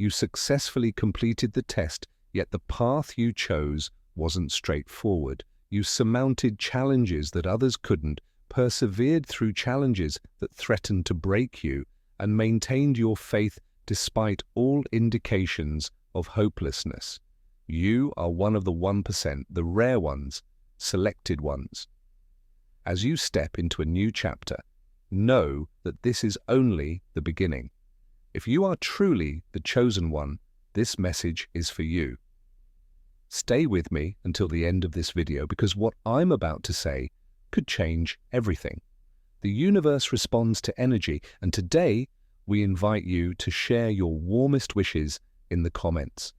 You successfully completed the test, yet the path you chose wasn't straightforward. You surmounted challenges that others couldn't, persevered through challenges that threatened to break you, and maintained your faith despite all indications of hopelessness. You are one of the 1%, the rare ones, selected ones. As you step into a new chapter, know that this is only the beginning. If you are truly the chosen one, this message is for you. Stay with me until the end of this video, because what I'm about to say could change everything. The universe responds to energy, and today we invite you to share your warmest wishes in the comments.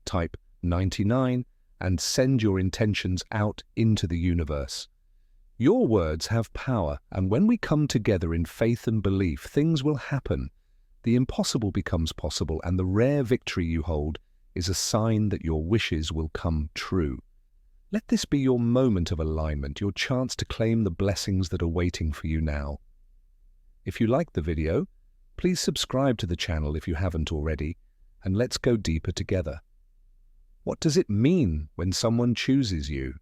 Type 99 and send your intentions out into the universe. Your words have power, and when we come together in faith and belief, things will happen. The impossible becomes possible, and the rare victory you hold is a sign that your wishes will come true. Let this be your moment of alignment, your chance to claim the blessings that are waiting for you now. If you liked the video, please subscribe to the channel if you haven't already, and let's go deeper together. What does it mean when someone chooses you?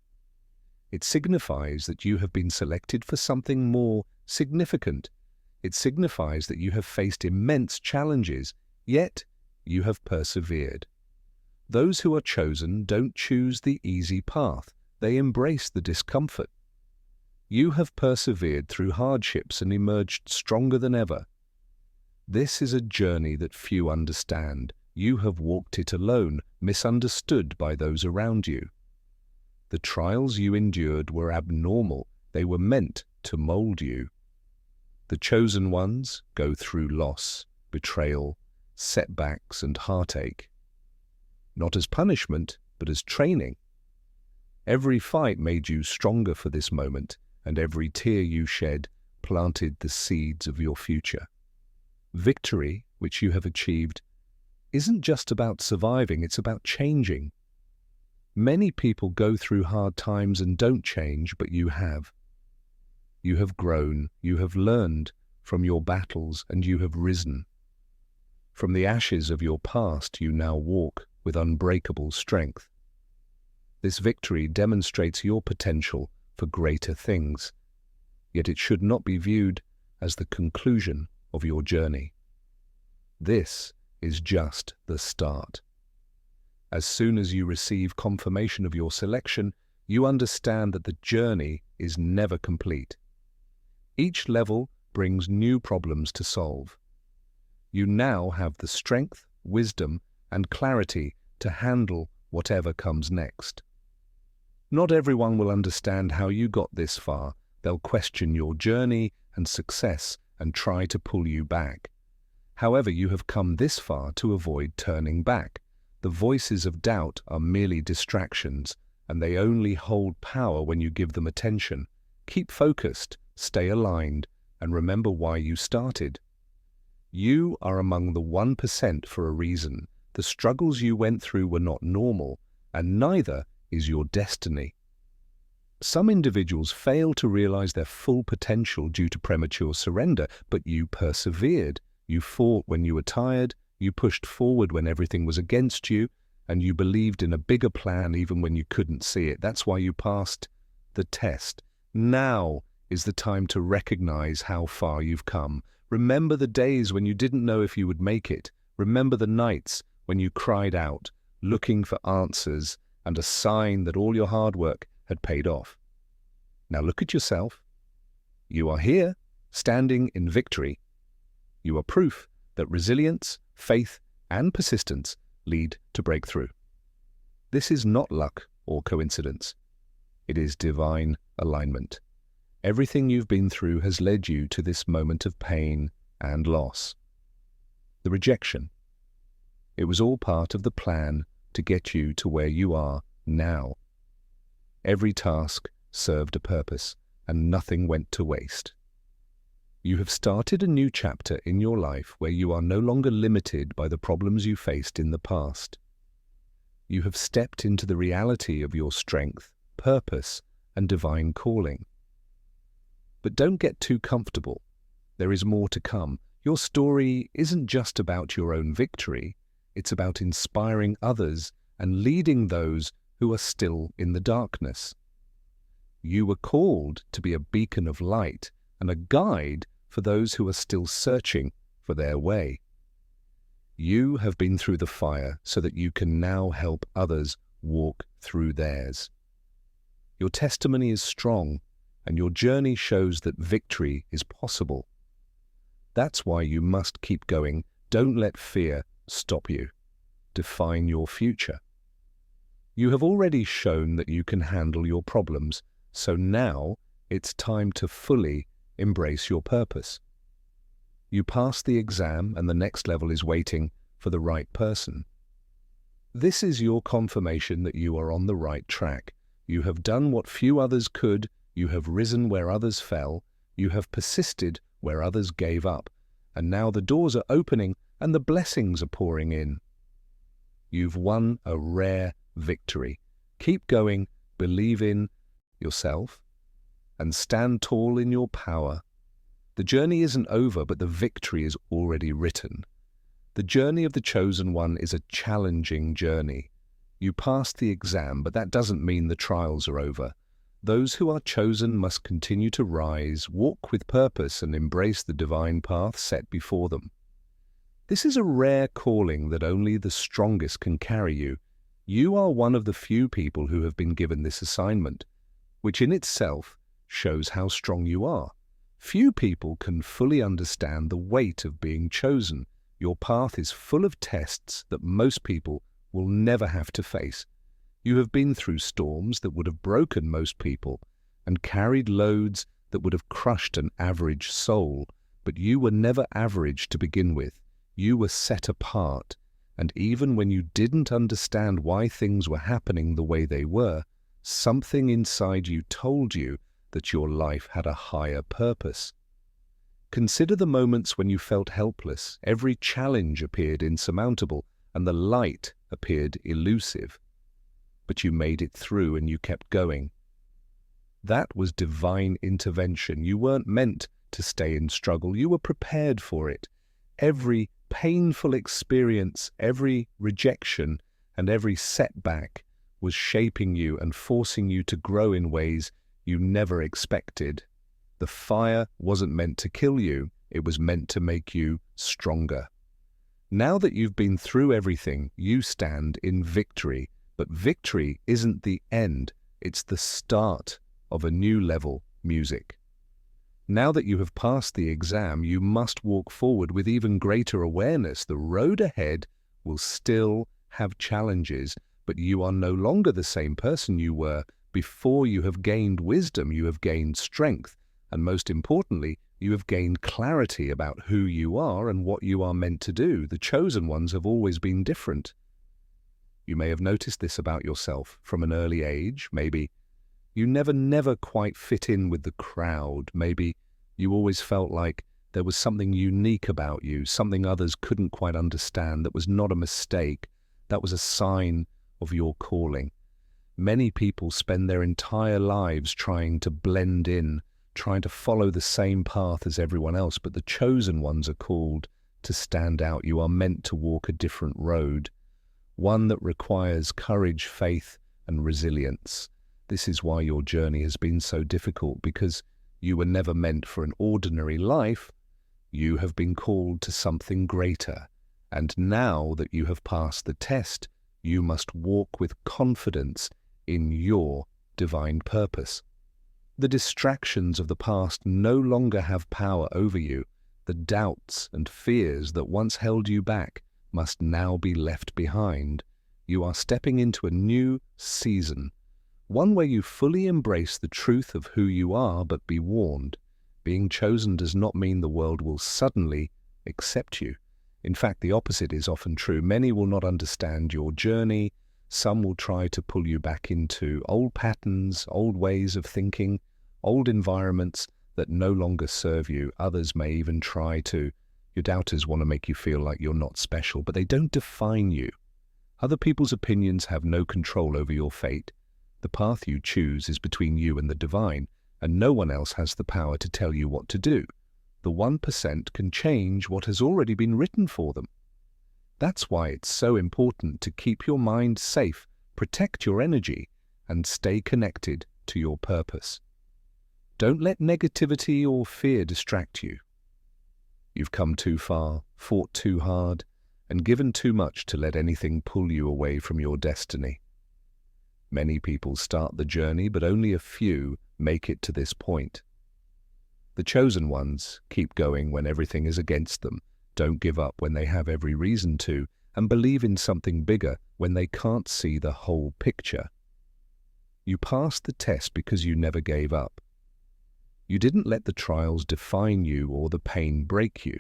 It signifies that you have been selected for something more significant. It signifies that you have faced immense challenges, yet you have persevered. Those who are chosen don't choose the easy path. They embrace the discomfort. You have persevered through hardships and emerged stronger than ever. This is a journey that few understand. You have walked it alone, misunderstood by those around you. The trials you endured were abnormal. They were meant to mold you. The chosen ones go through loss, betrayal, setbacks, and heartache. Not as punishment, but as training. Every fight made you stronger for this moment, and every tear you shed planted the seeds of your future. Victory, which you have achieved, isn't just about surviving, it's about changing. Many people go through hard times and don't change, but you have. You have grown, you have learned from your battles, and you have risen. From the ashes of your past, you now walk with unbreakable strength. This victory demonstrates your potential for greater things, yet it should not be viewed as the conclusion of your journey. This is just the start. As soon as you receive confirmation of your selection, you understand that the journey is never complete. Each level brings new problems to solve. You now have the strength, wisdom, and clarity to handle whatever comes next. Not everyone will understand how you got this far. They'll question your journey and success and try to pull you back. However, you have come this far to avoid turning back. The voices of doubt are merely distractions, and they only hold power when you give them attention. Keep focused, stay aligned, and remember why you started. You are among the 1% for a reason. The struggles you went through were not normal, and neither is your destiny. Some individuals fail to realize their full potential due to premature surrender, but you persevered. You fought when you were tired, you pushed forward when everything was against you, and you believed in a bigger plan even when you couldn't see it. That's why you passed the test. Now is the time to recognize how far you've come. Remember the days when you didn't know if you would make it. Remember the nights when you cried out, looking for answers and a sign that all your hard work had paid off. Now look at yourself. You are here, standing in victory. You are proof that resilience, faith, and persistence lead to breakthrough. This is not luck or coincidence. It is divine alignment. Everything you've been through has led you to this moment of pain and loss. The rejection. It was all part of the plan to get you to where you are now. Every task served a purpose, and nothing went to waste. You have started a new chapter in your life where you are no longer limited by the problems you faced in the past. You have stepped into the reality of your strength, purpose, and divine calling. But don't get too comfortable. There is more to come. Your story isn't just about your own victory. It's about inspiring others and leading those who are still in the darkness. You were called to be a beacon of light and a guide for those who are still searching for their way. You have been through the fire so that you can now help others walk through theirs. Your testimony is strong, and your journey shows that victory is possible. That's why you must keep going. Don't let fear stop you. Define your future. You have already shown that you can handle your problems, so now it's time to fully embrace your purpose. You passed the exam, and the next level is waiting for the right person. This is your confirmation that you are on the right track. You have done what few others could. You have risen where others fell. You have persisted where others gave up. And now the doors are opening and the blessings are pouring in. You've won a rare victory. Keep going, believe in yourself, and stand tall in your power. The journey isn't over, but the victory is already written. The journey of the chosen one is a challenging journey. You passed the exam, but that doesn't mean the trials are over. Those who are chosen must continue to rise, walk with purpose, and embrace the divine path set before them. This is a rare calling that only the strongest can carry you. You are one of the few people who have been given this assignment, which in itself shows how strong you are. Few people can fully understand the weight of being chosen. Your path is full of tests that most people will never have to face. You have been through storms that would have broken most people and carried loads that would have crushed an average soul, but you were never average to begin with. You were set apart, and even when you didn't understand why things were happening the way they were, something inside you told you that your life had a higher purpose. Consider the moments when you felt helpless. Every challenge appeared insurmountable, and the light appeared elusive. But you made it through and you kept going. That was divine intervention. You weren't meant to stay in struggle. You were prepared for it. Every painful experience, every rejection, and every setback was shaping you and forcing you to grow in ways you never expected. The fire wasn't meant to kill you. It was meant to make you stronger. Now that you've been through everything, you stand in victory. But victory isn't the end, it's the start of a new level music. Now that you have passed the exam, you must walk forward with even greater awareness. The road ahead will still have challenges, but you are no longer the same person you were before. You have gained wisdom, you have gained strength, and most importantly, you have gained clarity about who you are and what you are meant to do. The chosen ones have always been different. You may have noticed this about yourself from an early age. Maybe you never quite fit in with the crowd. Maybe you always felt like there was something unique about you, something others couldn't quite understand. That was not a mistake. That was a sign of your calling. Many people spend their entire lives trying to blend in, trying to follow the same path as everyone else, but the chosen ones are called to stand out. You are meant to walk a different road, one that requires courage, faith, and resilience. This is why your journey has been so difficult, because you were never meant for an ordinary life. You have been called to something greater, and now that you have passed the test, you must walk with confidence in your divine purpose. The distractions of the past no longer have power over you. The doubts and fears that once held you back must now be left behind. You are stepping into a new season, one where you fully embrace the truth of who you are, but be warned. Being chosen does not mean the world will suddenly accept you. In fact, the opposite is often true. Many will not understand your journey. Some will try to pull you back into old patterns, old ways of thinking, old environments that no longer serve you. Others may even try to. Your doubters want to make you feel like you're not special, but they don't define you. Other people's opinions have no control over your fate. The path you choose is between you and the divine, and no one else has the power to tell you what to do. The 1% can change what has already been written for them. That's why it's so important to keep your mind safe, protect your energy, and stay connected to your purpose. Don't let negativity or fear distract you. You've come too far, fought too hard, and given too much to let anything pull you away from your destiny. Many people start the journey, but only a few make it to this point. The chosen ones keep going when everything is against them, don't give up when they have every reason to, and believe in something bigger when they can't see the whole picture. You passed the test because you never gave up. You didn't let the trials define you or the pain break you.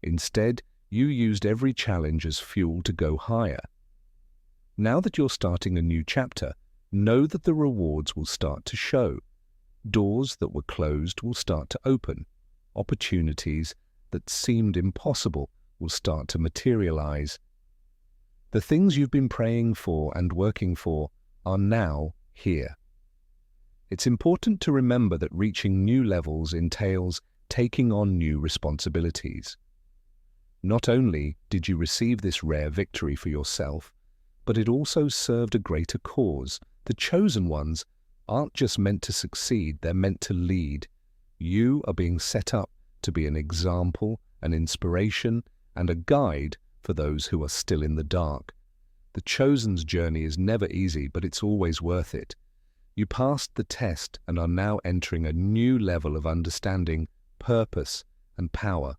Instead, you used every challenge as fuel to go higher. Now that you're starting a new chapter, know that the rewards will start to show. Doors that were closed will start to open. Opportunities that seemed impossible will start to materialize. The things you've been praying for and working for are now here. It's important to remember that reaching new levels entails taking on new responsibilities. Not only did you receive this rare victory for yourself, but it also served a greater cause. The chosen ones aren't just meant to succeed, they're meant to lead. You are being set up to be an example, an inspiration, and a guide for those who are still in the dark. The chosen's journey is never easy, but it's always worth it. You passed the test and are now entering a new level of understanding, purpose, and power.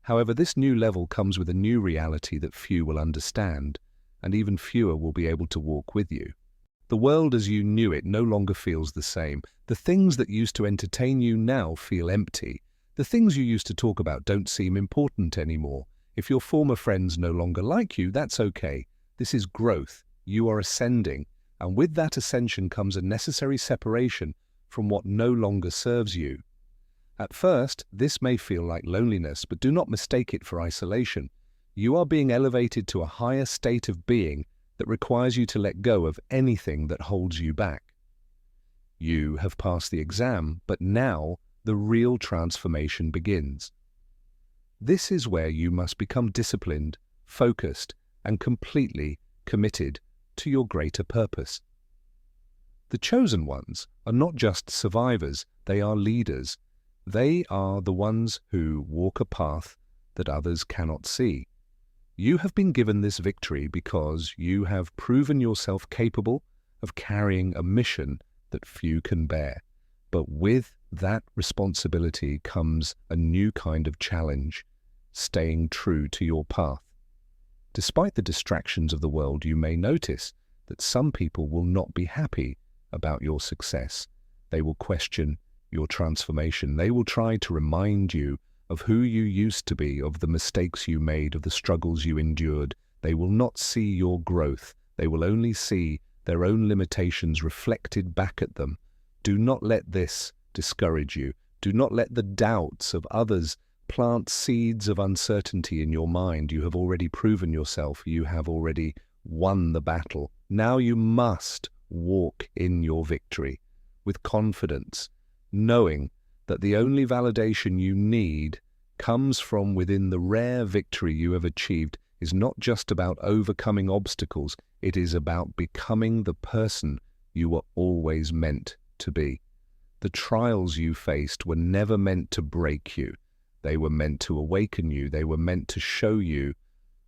However, this new level comes with a new reality that few will understand, and even fewer will be able to walk with you. The world as you knew it no longer feels the same. The things that used to entertain you now feel empty. The things you used to talk about don't seem important anymore. If your former friends no longer like you, that's okay. This is growth. You are ascending, and with that ascension comes a necessary separation from what no longer serves you. At first, this may feel like loneliness, but do not mistake it for isolation. You are being elevated to a higher state of being that requires you to let go of anything that holds you back. You have passed the exam, but now the real transformation begins. This is where you must become disciplined, focused, and completely committed to your greater purpose. The chosen ones are not just survivors, they are leaders. They are the ones who walk a path that others cannot see. You have been given this victory because you have proven yourself capable of carrying a mission that few can bear. But with that responsibility comes a new kind of challenge, staying true to your path. Despite the distractions of the world, you may notice that some people will not be happy about your success. They will question your transformation. They will try to remind you of who you used to be, of the mistakes you made, of the struggles you endured. They will not see your growth. They will only see their own limitations reflected back at them. Do not let this discourage you. Do not let the doubts of others plant seeds of uncertainty in your mind. You have already proven yourself. You have already won the battle. Now you must walk in your victory with confidence, knowing that the only validation you need comes from within. The rare victory you have achieved is not just about overcoming obstacles, it is about becoming the person you were always meant to be. The trials you faced were never meant to break you. They were meant to awaken you. They were meant to show you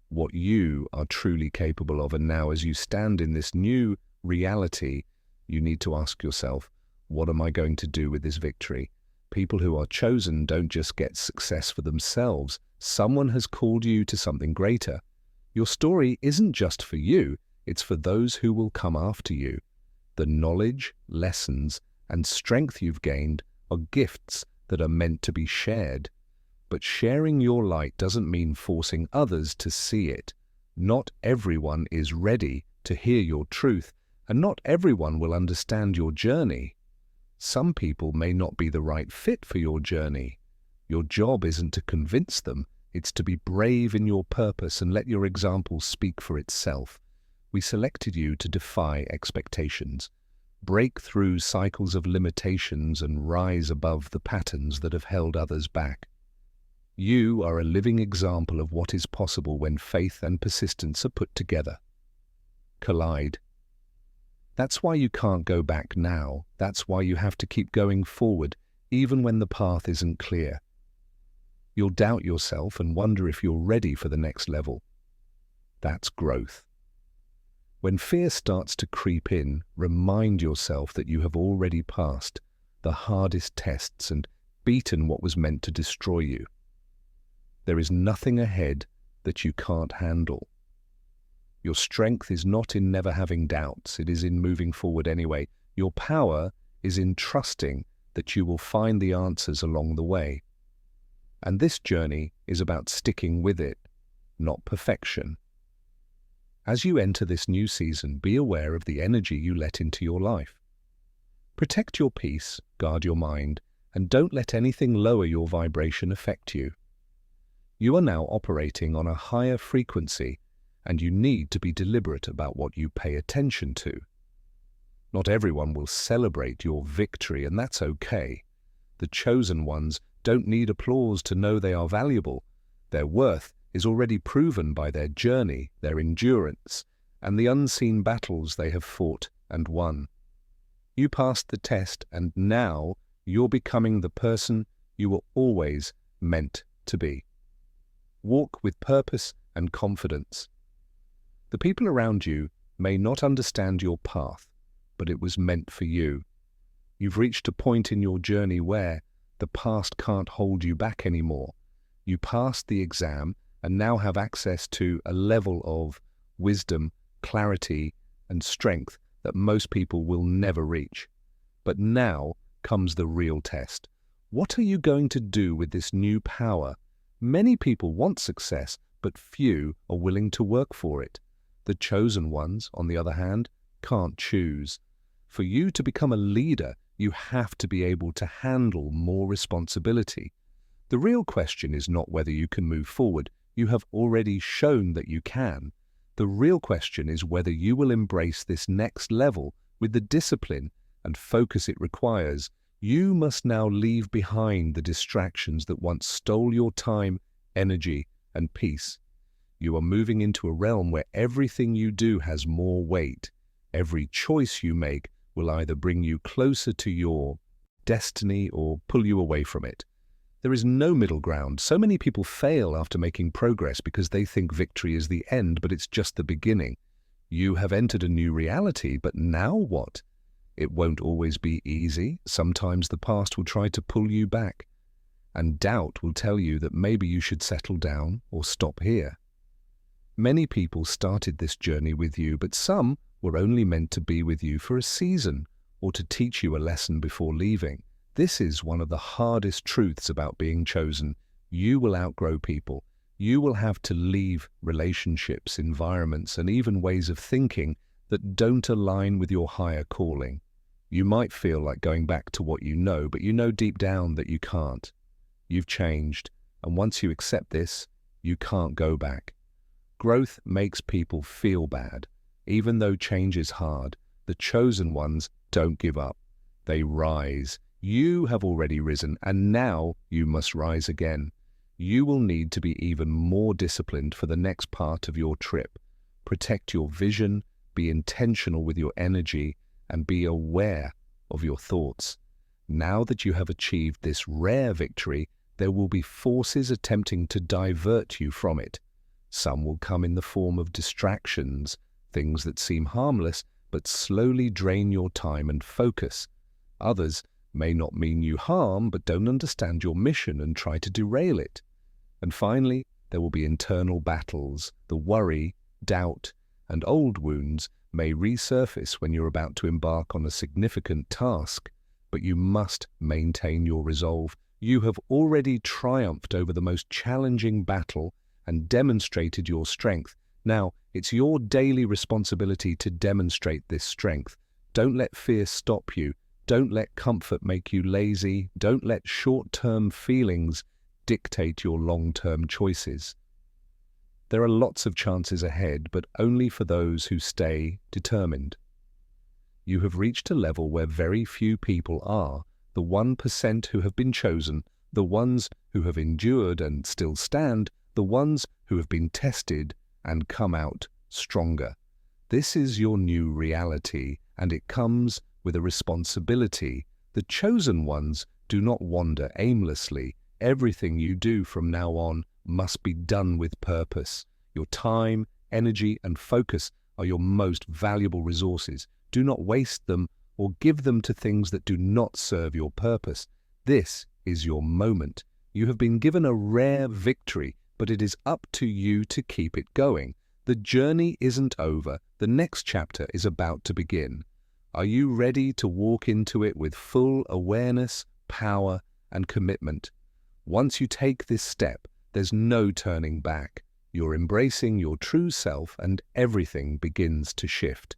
what you are truly capable of. And now, as you stand in this new reality, you need to ask yourself, what am I going to do with this victory? People who are chosen don't just get success for themselves. Someone has called you to something greater. Your story isn't just for you, it's for those who will come after you. The knowledge, lessons, and strength you've gained are gifts that are meant to be shared. But sharing your light doesn't mean forcing others to see it. Not everyone is ready to hear your truth, and not everyone will understand your journey. Some people may not be the right fit for your journey. Your job isn't to convince them, it's to be brave in your purpose and let your example speak for itself. We selected you to defy expectations, break through cycles of limitations, and rise above the patterns that have held others back. You are a living example of what is possible when faith and persistence are put together. Collide. That's why you can't go back now. That's why you have to keep going forward, even when the path isn't clear. You'll doubt yourself and wonder if you're ready for the next level. That's growth. When fear starts to creep in, remind yourself that you have already passed the hardest tests and beaten what was meant to destroy you. There is nothing ahead that you can't handle. Your strength is not in never having doubts, it is in moving forward anyway. Your power is in trusting that you will find the answers along the way. And this journey is about sticking with it, not perfection. As you enter this new season, be aware of the energy you let into your life. Protect your peace, guard your mind, and don't let anything lower your vibration affect you. You are now operating on a higher frequency, and you need to be deliberate about what you pay attention to. Not everyone will celebrate your victory, and that's okay. The chosen ones don't need applause to know they are valuable. Their worth is already proven by their journey, their endurance, and the unseen battles they have fought and won. You passed the test, and now you're becoming the person you were always meant to be. Walk with purpose and confidence. The people around you may not understand your path, but it was meant for you. You've reached a point in your journey where the past can't hold you back anymore. You passed the exam and now have access to a level of wisdom, clarity, and strength that most people will never reach. But now comes the real test. What are you going to do with this new power? Many people want success, but few are willing to work for it. The chosen ones, on the other hand, can't choose. For you to become a leader, you have to be able to handle more responsibility. The real question is not whether you can move forward. You have already shown that you can. The real question is whether you will embrace this next level with the discipline and focus it requires. You must now leave behind the distractions that once stole your time, energy, and peace. You are moving into a realm where everything you do has more weight. Every choice you make will either bring you closer to your destiny or pull you away from it. There is no middle ground. So many people fail after making progress because they think victory is the end, but it's just the beginning. You have entered a new reality, but now what? It won't always be easy. Sometimes the past will try to pull you back, and doubt will tell you that maybe you should settle down or stop here. Many people started this journey with you, but some were only meant to be with you for a season or to teach you a lesson before leaving. This is one of the hardest truths about being chosen. You will outgrow people. You will have to leave relationships, environments, and even ways of thinking that don't align with your higher calling. You might feel like going back to what you know, but you know deep down that you can't. You've changed, and once you accept this, you can't go back. Growth makes people feel bad. Even though change is hard, the chosen ones don't give up. They rise. You have already risen, and now you must rise again. You will need to be even more disciplined for the next part of your trip. Protect your vision, be intentional with your energy, and be aware of your thoughts. Now that you have achieved this rare victory, there will be forces attempting to divert you from it. Some will come in the form of distractions, things that seem harmless but slowly drain your time and focus. Others may not mean you harm but don't understand your mission and try to derail it. And finally, there will be internal battles. The worry, doubt, and old wounds may resurface when you're about to embark on a significant task, but you must maintain your resolve. You have already triumphed over the most challenging battle and demonstrated your strength. Now, it's your daily responsibility to demonstrate this strength. Don't let fear stop you. Don't let comfort make you lazy. Don't let short-term feelings dictate your long-term choices. There are lots of chances ahead, but only for those who stay determined. You have reached a level where very few people are. The 1% who have been chosen the ones who have endured and still stand, the ones who have been tested and come out stronger. This is your new reality, and it comes with a responsibility. The chosen ones do not wander aimlessly. Everything you do from now on must be done with purpose. Your time, energy, and focus are your most valuable resources. Do not waste them or give them to things that do not serve your purpose. This is your moment. You have been given a rare victory, but it is up to you to keep it going. The journey isn't over. The next chapter is about to begin. Are you ready to walk into it with full awareness, power, and commitment? Once you take this step, there's no turning back. You're embracing your true self and everything begins to shift.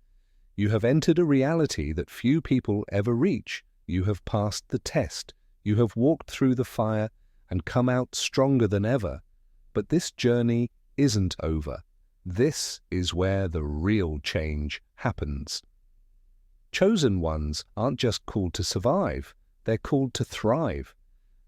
You have entered a reality that few people ever reach. You have passed the test. You have walked through the fire and come out stronger than ever. But this journey isn't over. This is where the real change happens. Chosen ones aren't just called to survive, they're called to thrive.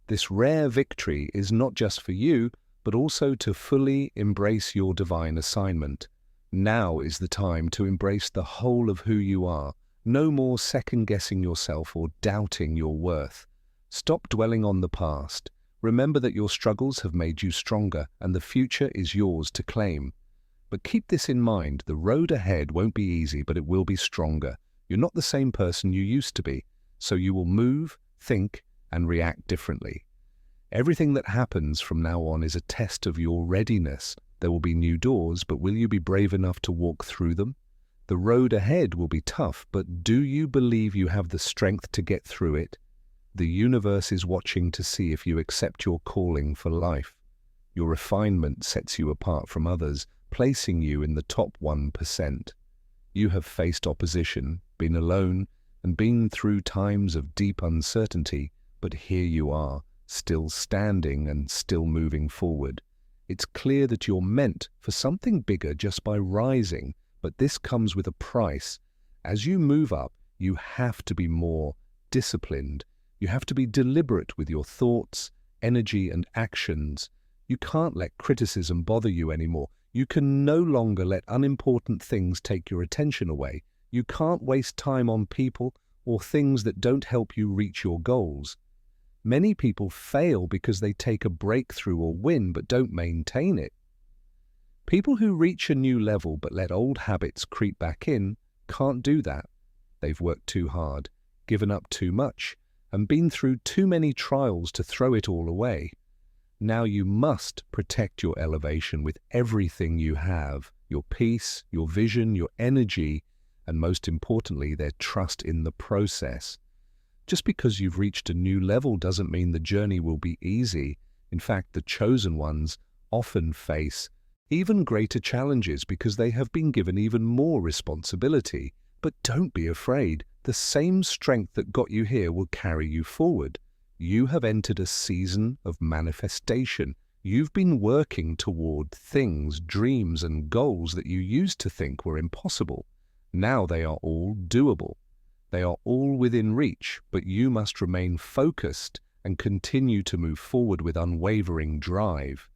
This rare victory is not just for you, but also to fully embrace your divine assignment. Now is the time to embrace the whole of who you are. No more second-guessing yourself or doubting your worth. Stop dwelling on the past. Remember that your struggles have made you stronger, and the future is yours to claim. But keep this in mind, the road ahead won't be easy, but it will be stronger. You're not the same person you used to be, so you will move, think, and react differently. Everything that happens from now on is a test of your readiness. There will be new doors, but will you be brave enough to walk through them? The road ahead will be tough, but do you believe you have the strength to get through it? The universe is watching to see if you accept your calling for life. Your refinement sets you apart from others, placing you in the top 1%. You have faced opposition, been alone, and been through times of deep uncertainty, but here you are, still standing and still moving forward. It's clear that you're meant for something bigger just by rising, but this comes with a price. As you move up, you have to be more disciplined. You have to be deliberate with your thoughts, energy, and actions. You can't let criticism bother you anymore. You can no longer let unimportant things take your attention away. You can't waste time on people or things that don't help you reach your goals. Many people fail because they take a breakthrough or win but don't maintain it. People who reach a new level but let old habits creep back in can't do that. They've worked too hard, given up too much, and been through too many trials to throw it all away. Now you must protect your elevation with everything you have, your peace, your vision, your energy, and most importantly, their trust in the process. Just because you've reached a new level doesn't mean the journey will be easy. In fact, the chosen ones often face even greater challenges because they have been given even more responsibility. But don't be afraid. The same strength that got you here will carry you forward. You have entered a season of manifestation. You've been working toward things, dreams, and goals that you used to think were impossible. Now they are all doable. They are all within reach, but you must remain focused and continue to move forward with unwavering drive.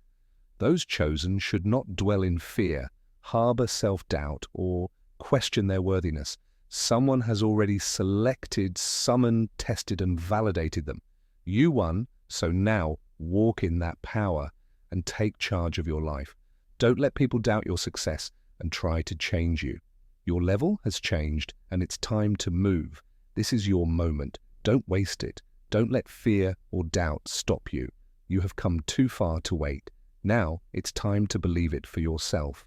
Those chosen should not dwell in fear, harbor self-doubt, or question their worthiness. Someone has already selected, summoned, tested, and validated them. You won, so now walk in that power and take charge of your life. Don't let people doubt your success and try to change you. Your level has changed and it's time to move. This is your moment. Don't waste it. Don't let fear or doubt stop you. You have come too far to wait. Now it's time to believe it for yourself.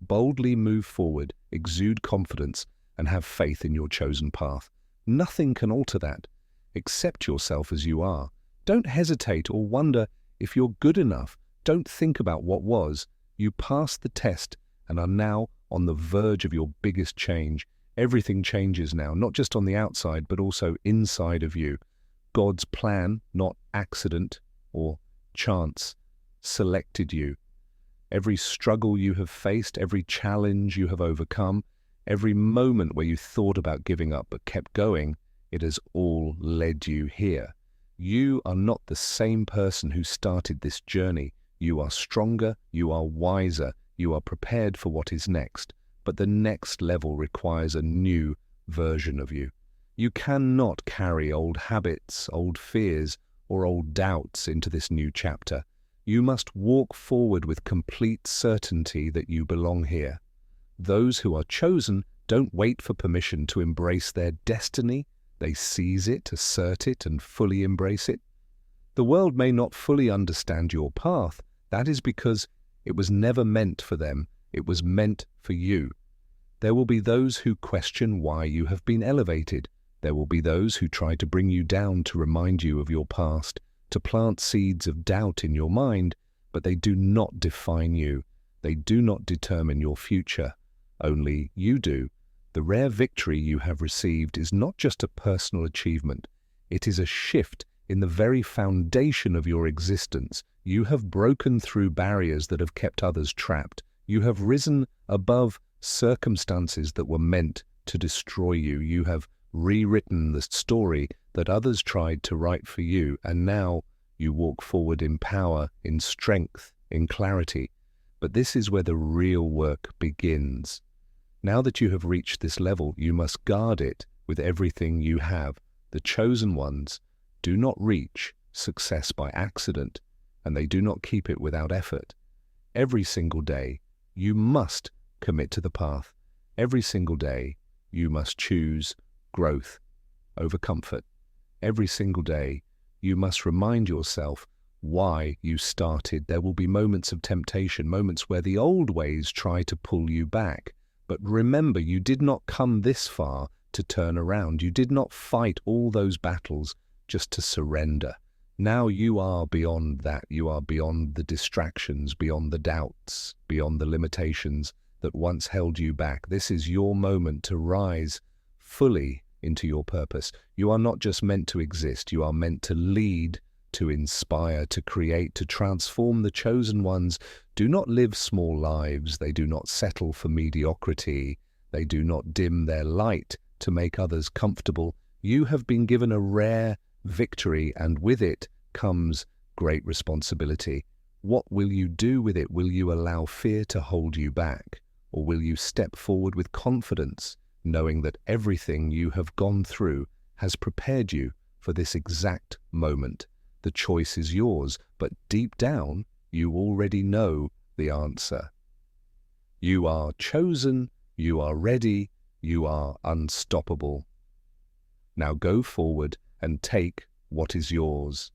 Boldly move forward, exude confidence, and have faith in your chosen path. Nothing can alter that. Accept yourself as you are. Don't hesitate or wonder if you're good enough. Don't think about what was. You passed the test and are now on the verge of your biggest change. Everything changes now, not just on the outside, but also inside of you. God's plan, not accident or chance, selected you. Every struggle you have faced, every challenge you have overcome, every moment where you thought about giving up but kept going, it has all led you here. You are not the same person who started this journey. You are stronger, you are wiser, you are prepared for what is next. But the next level requires a new version of you. You cannot carry old habits, old fears, or old doubts into this new chapter. You must walk forward with complete certainty that you belong here. Those who are chosen don't wait for permission to embrace their destiny. They seize it, assert it, and fully embrace it. The world may not fully understand your path. That is because it was never meant for them. It was meant for you. There will be those who question why you have been elevated. There will be those who try to bring you down to remind you of your past, to plant seeds of doubt in your mind, but they do not define you. They do not determine your future. Only you do. The rare victory you have received is not just a personal achievement. It is a shift in the very foundation of your existence. You have broken through barriers that have kept others trapped. You have risen above circumstances that were meant to destroy you. You have rewritten the story that others tried to write for you, and now you walk forward in power, in strength, in clarity. But this is where the real work begins. Now that you have reached this level, you must guard it with everything you have. The chosen ones do not reach success by accident, and they do not keep it without effort. Every single day, you must commit to the path. Every single day, you must choose growth over comfort. Every single day, you must remind yourself why you started. There will be moments of temptation, moments where the old ways try to pull you back. But remember, you did not come this far to turn around. You did not fight all those battles just to surrender. Now you are beyond that. You are beyond the distractions, beyond the doubts, beyond the limitations that once held you back. This is your moment to rise fully into your purpose. You are not just meant to exist. You are meant to lead, to inspire, to create, to transform. The chosen ones do not live small lives. They do not settle for mediocrity. They do not dim their light to make others comfortable. You have been given a rare victory, and with it comes great responsibility. What will you do with it? Will you allow fear to hold you back? Or will you step forward with confidence, knowing that everything you have gone through has prepared you for this exact moment? The choice is yours, but deep down, you already know the answer. You are chosen, you are ready, you are unstoppable. Now go forward and take what is yours.